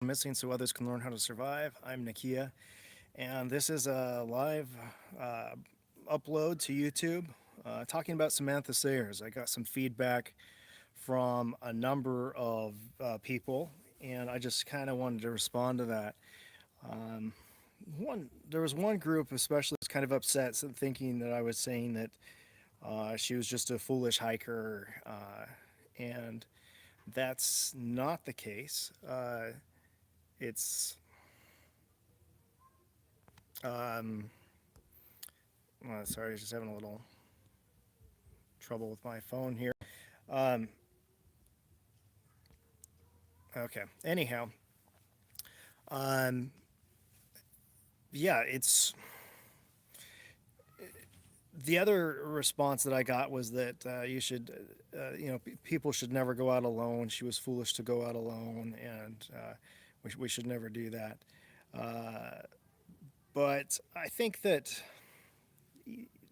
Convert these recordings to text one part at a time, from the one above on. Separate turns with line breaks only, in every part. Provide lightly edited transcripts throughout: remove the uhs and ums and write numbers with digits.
missing so others can learn how to survive. I'm Nakia, and this is a live uh, upload to YouTube talking about Samantha Sayers. I got some feedback from a number of people, and I just kind of wanted to respond to that. Um, there was one group, especially, was kind of upset, thinking that I was saying that she was just a foolish hiker, and that's not the case. It's Um, Sorry, just having a little trouble with my phone here. Um, okay. Anyhow, um, yeah, it's the other response that I got was that people should never go out alone. She was foolish to go out alone, and we should never do that. Uh, but I think that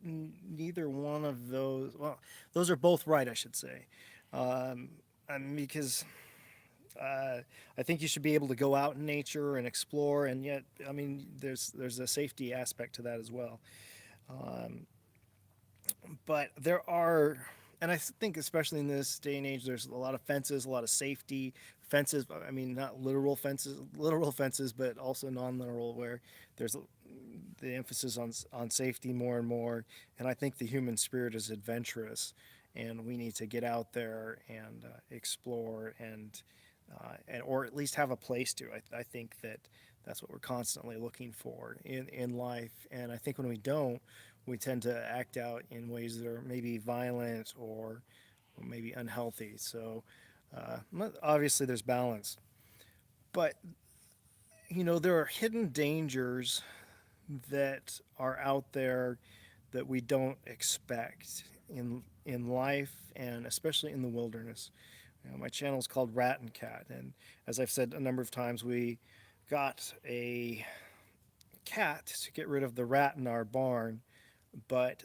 neither one of those, well, those are both right, I should say. Um, because Uh, I think you should be able to go out in nature and explore, and yet, I mean, there's a safety aspect to that as well. Um, but there are, and I think especially in this day and age, there's a lot of fences, a lot of safety fences. I mean, not literal fences, but also non-literal, where there's the emphasis on safety more and more. And I think the human spirit is adventurous, and we need to get out there and explore and or at least have a place to. I think that that's what we're constantly looking for in life, and I think when we don't, we tend to act out in ways that are maybe violent or maybe unhealthy. So obviously there's balance, but there are hidden dangers that are out there that we don't expect in life and especially in the wilderness. My channel is called Rat and Cat, and as I've said a number of times, we got a cat to get rid of the rat in our barn, but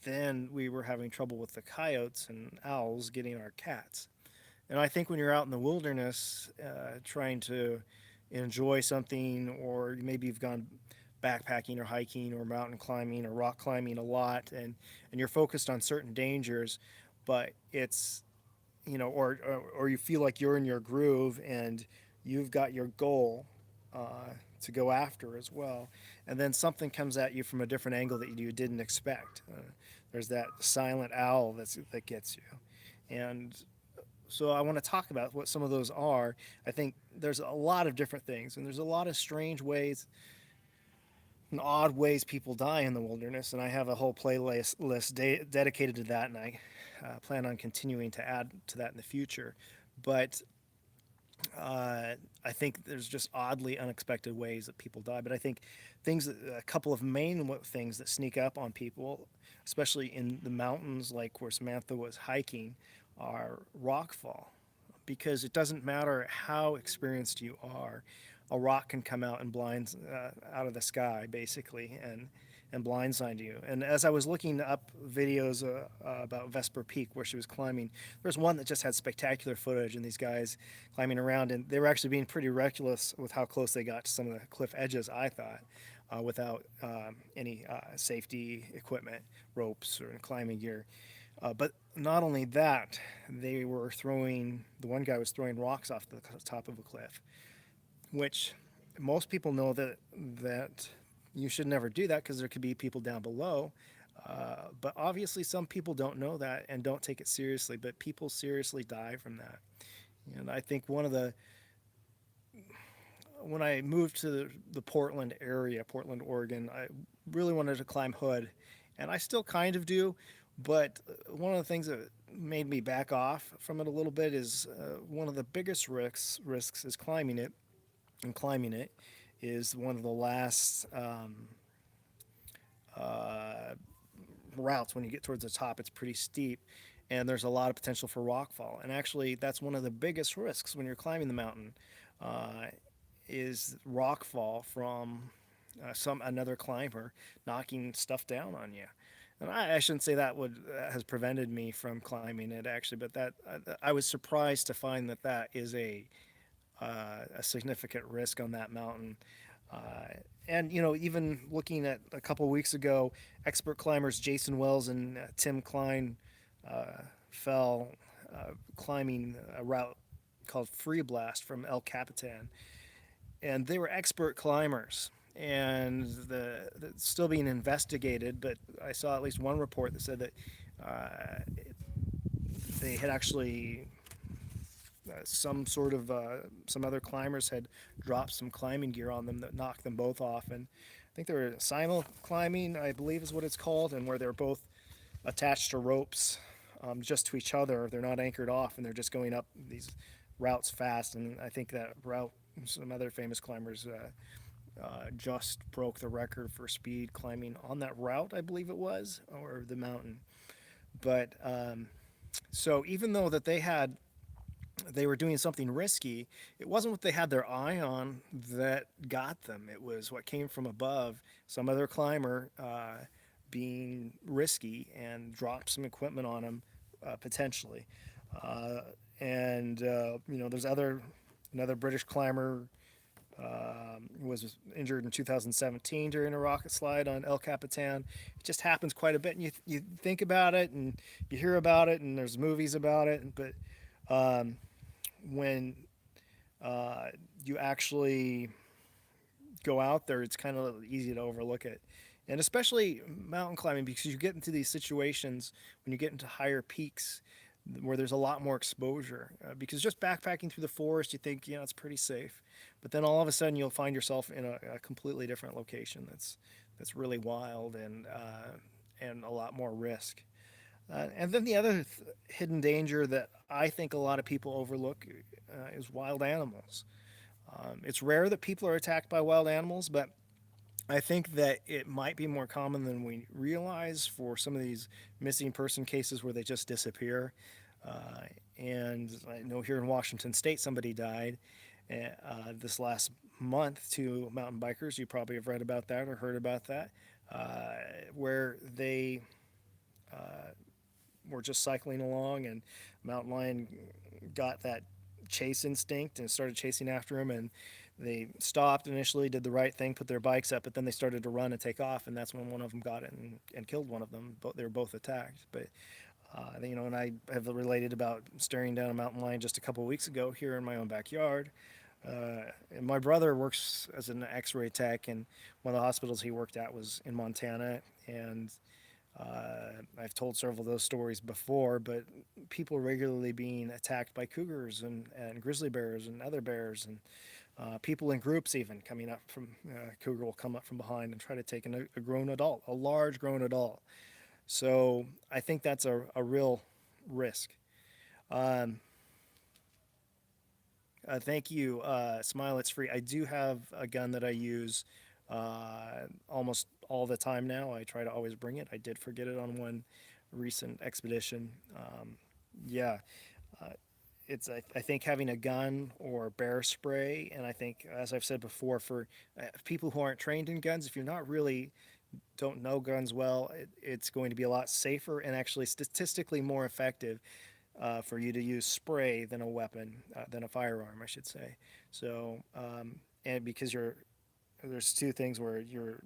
then we were having trouble with the coyotes and owls getting our cats. And I think when you're out in the wilderness trying to enjoy something, or maybe you've gone backpacking or hiking or mountain climbing or rock climbing a lot, and you're focused on certain dangers, but it's or you feel like you're in your groove and you've got your goal to go after as well, and then something comes at you from a different angle that you didn't expect. There's that silent owl that gets you, and so I want to talk about what some of those are. I think there's a lot of different things, and there's a lot of strange ways and odd ways people die in the wilderness, and I have a whole playlist dedicated to that, and I plan on continuing to add to that in the future. But I think there's just oddly unexpected ways that people die. But I think a couple of main things that sneak up on people, especially in the mountains, like where Samantha was hiking, are rockfall. Because it doesn't matter how experienced you are, a rock can come out and blind out of the sky, basically, and blindside you. And as I was looking up videos about Vesper Peak, where she was climbing, there's one that just had spectacular footage, and these guys climbing around, and they were actually being pretty reckless with how close they got to some of the cliff edges, I thought, without any safety equipment, ropes, or climbing gear. But not only that, the one guy was throwing rocks off the top of a cliff, which most people know that you should never do that because there could be people down below. But obviously, some people don't know that and don't take it seriously. But people seriously die from that. And I think when I moved to the Portland area, Portland, Oregon, I really wanted to climb Hood, and I still kind of do. But one of the things that made me back off from it a little bit is one of the biggest risks is climbing it, and climbing it is one of the last uh, routes. When you get towards the top, it's pretty steep, and there's a lot of potential for rockfall. And actually, that's one of the biggest risks when you're climbing the mountain, uh, is rockfall from some another climber knocking stuff down on you. And I shouldn't say has prevented me from climbing it actually, but that I was surprised to find that that is a significant risk on that mountain. Uh, and even looking at a couple weeks ago, expert climbers Jason Wells and Tim Klein fell climbing a route called Free Blast from El Capitan, and they were expert climbers. And the still being investigated, but I saw at least one report that said that uh, they had actually some other climbers had dropped some climbing gear on them that knocked them both off, and I think they were simul climbing, I believe is what it's called, and where they're both attached to ropes just to each other. They're not anchored off, and they're just going up these routes fast. And I think that route, some other famous climbers just broke the record for speed climbing on that route, I believe it was, or the mountain. But so even though that they were doing something risky, it wasn't what they had their eye on that got them. It was what came from above. Some other climber being risky and dropped some equipment on them potentially. Uh, and there's another British climber was injured in 2017 during a rocket slide on El Capitan. It just happens quite a bit, and you think about it, and you hear about it, and there's movies about it, but um, when uh, you actually go out there, it's kind of easy to overlook it. And especially mountain climbing, because you get into these situations when you get into higher peaks where there's a lot more exposure. Because just backpacking through the forest, you think, it's pretty safe. But then all of a sudden, you'll find yourself in a completely different location that's really wild and a lot more risk. And then the other hidden danger that I think a lot of people overlook is wild animals. It's rare that people are attacked by wild animals, but I think that it might be more common than we realize for some of these missing person cases where they just disappear. Uh, and I know here in Washington State, somebody died this last month. Two mountain bikers, you probably have read about that or heard about that, where they were just cycling along, and mountain lion got that chase instinct and started chasing after him, and they stopped initially, did the right thing, put their bikes up, but then they started to run and take off, and that's when one of them got it and killed one of them. They were both attacked. But and I have related about staring down a mountain lion just a couple of weeks ago here in my own backyard. And my brother works as an X-ray tech, and one of the hospitals he worked at was in Montana, and I've told several of those stories before, but people regularly being attacked by cougars and grizzly bears and other bears, and people in groups even coming up from cougar will come up from behind and try to take a grown adult, a large grown adult. So I think that's a real risk. Um, Thank you, Smile. It's free. I do have a gun that I use almost all the time now. I try to always bring it. I did forget it on one recent expedition. Yeah, uh, I think having a gun or bear spray, and I think, as I've said before, for people who aren't trained in guns, if you're not really don't know guns well, it's going to be a lot safer and actually statistically more effective for you to use spray than a weapon, than a firearm, I should say. So, and because there's two things where you're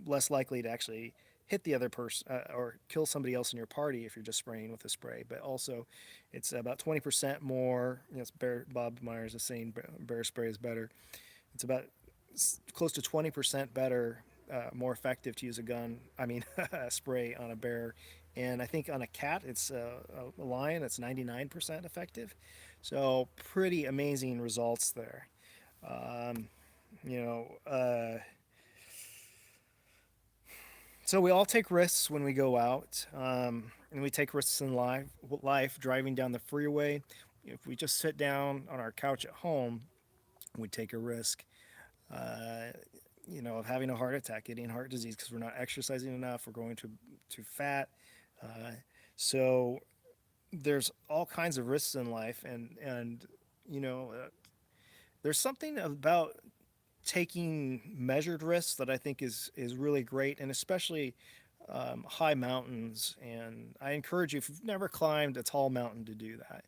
less likely to actually hit the other person or kill somebody else in your party if you're just spraying with a spray. But also, it's about 20% more. Bob Myers is saying bear spray is better. It's about close to 20% better, more effective to use a gun. I mean, a spray on a bear, and I think on a cat, it's a lion. It's 99% effective. So pretty amazing results there. Um, you know, so we all take risks when we go out, and we take risks in life driving down the freeway. If we just sit down on our couch at home, we take a risk. Uh, of having a heart attack, getting heart disease because we're not exercising enough, we're going too fat. Uh, so there's all kinds of risks in life, and you know, uh, there's something about taking measured risks that I think is really great, and especially high mountains. And I encourage you, if you've never climbed a tall mountain, to do that.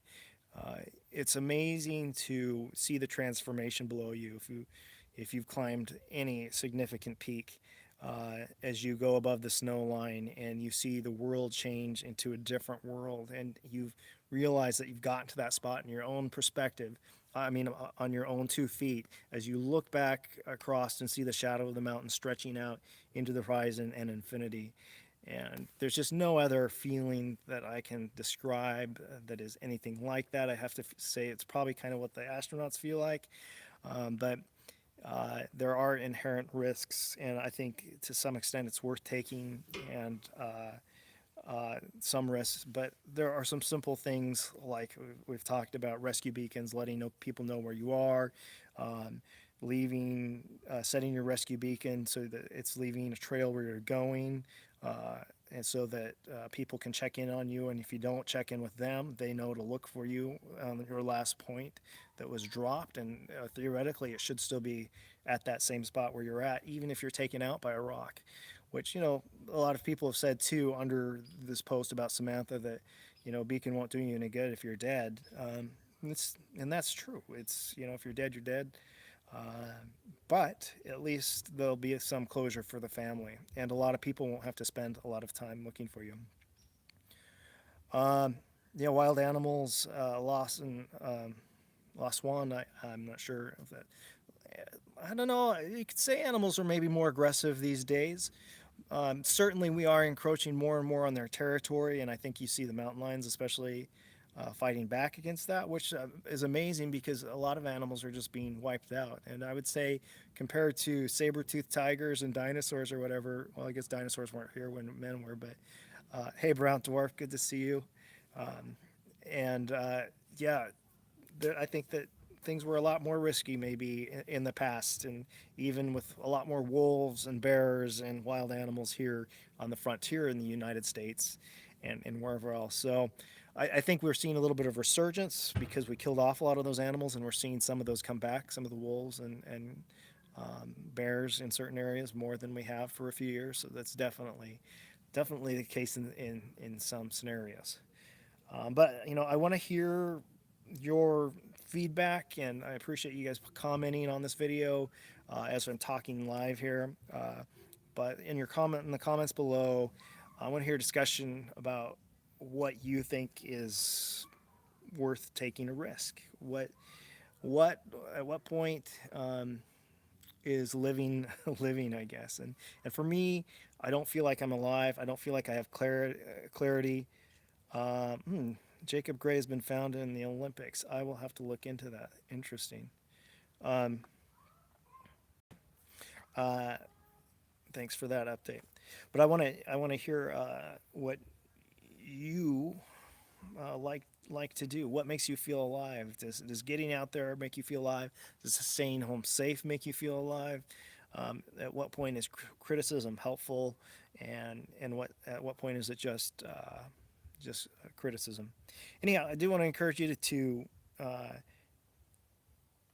Uh, it's amazing to see the transformation below you if you've climbed any significant peak. As you go above the snow line and you see the world change into a different world, and you've realized that you've gotten to that spot in your own perspective, I mean, on your own 2 feet, as you look back across and see the shadow of the mountain stretching out into the horizon and infinity. And there's just no other feeling that I can describe that is anything like that. I have to say it's probably kind of what the astronauts feel like. But there are inherent risks, and I think to some extent it's worth taking, and some risks. But there are some simple things like we've talked about: rescue beacons, letting people know where you are, um, setting your rescue beacon so that it's leaving a trail where you're going. And so that people can check in on you, and if you don't check in with them, they know to look for you on your last point that was dropped, and theoretically it should still be at that same spot where you're at, even if you're taken out by a rock, which a lot of people have said too under this post about Samantha, that beacon won't do you any good if you're dead. And that's true. It's if you're dead, you're dead. uh, but at least there'll be some closure for the family, and a lot of people won't have to spend a lot of time looking for you. um, Wild animals, lost and lost one. I'm not sure if that. I don't know. You could say animals are maybe more aggressive these days. Certainly, we are encroaching more and more on their territory, and I think you see the mountain lions, especially, fighting back against that, which is amazing because a lot of animals are just being wiped out. And I would say, compared to saber-toothed tigers and dinosaurs or whatever, well, I guess dinosaurs weren't here when men were, but hey, brown dwarf, good to see you. Um, and yeah, I think that things were a lot more risky maybe in the past, and even with a lot more wolves and bears and wild animals here on the frontier in the United States and wherever else. So I think we're seeing a little bit of resurgence because we killed off a lot of those animals, and we're seeing some of those come back, some of the wolves and bears in certain areas more than we have for a few years. So that's definitely the case in some scenarios. But I want to hear your feedback, and I appreciate you guys commenting on this video as I'm talking live here. But in the comments below, I want to hear discussion about what you think is worth taking a risk. What at what point is living living, I guess. And for me, I don't feel like I'm alive. I don't feel like I have clarity. Uh, hmm, Jacob Gray has been found in the Olympics. I will have to look into that. Interesting. Um, uh, Thanks for that update. But I want to hear what you like to do. What makes you feel alive? Does getting out there make you feel alive? Does staying home safe make you feel alive? At what point is criticism helpful, and at what point is it just criticism? Anyhow, I do want to encourage you to uh,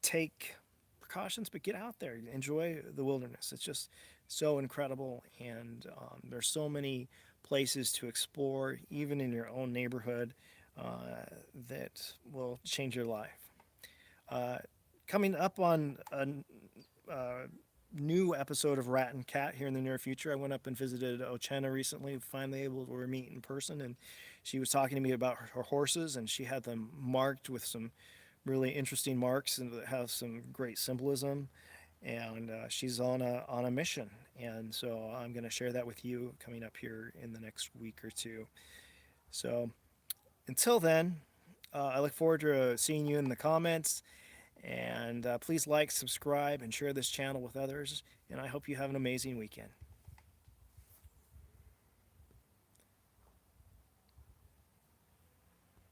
take precautions, but get out there, enjoy the wilderness. It's just so incredible, and there's so many places to explore, even in your own neighborhood, that will change your life. Uh, Coming up on a uh, new episode of Rat and Cat here in the near future. I went up and visited Ochena recently, finally able to meet in person, and she was talking to me about her horses, and she had them marked with some really interesting marks and that have some great symbolism. And she's on a mission, and so I'm going to share that with you coming up here in the next week or two. So until then, I look forward to seeing you in the comments. And please like, subscribe, and share this channel with others. And I hope you have an amazing weekend.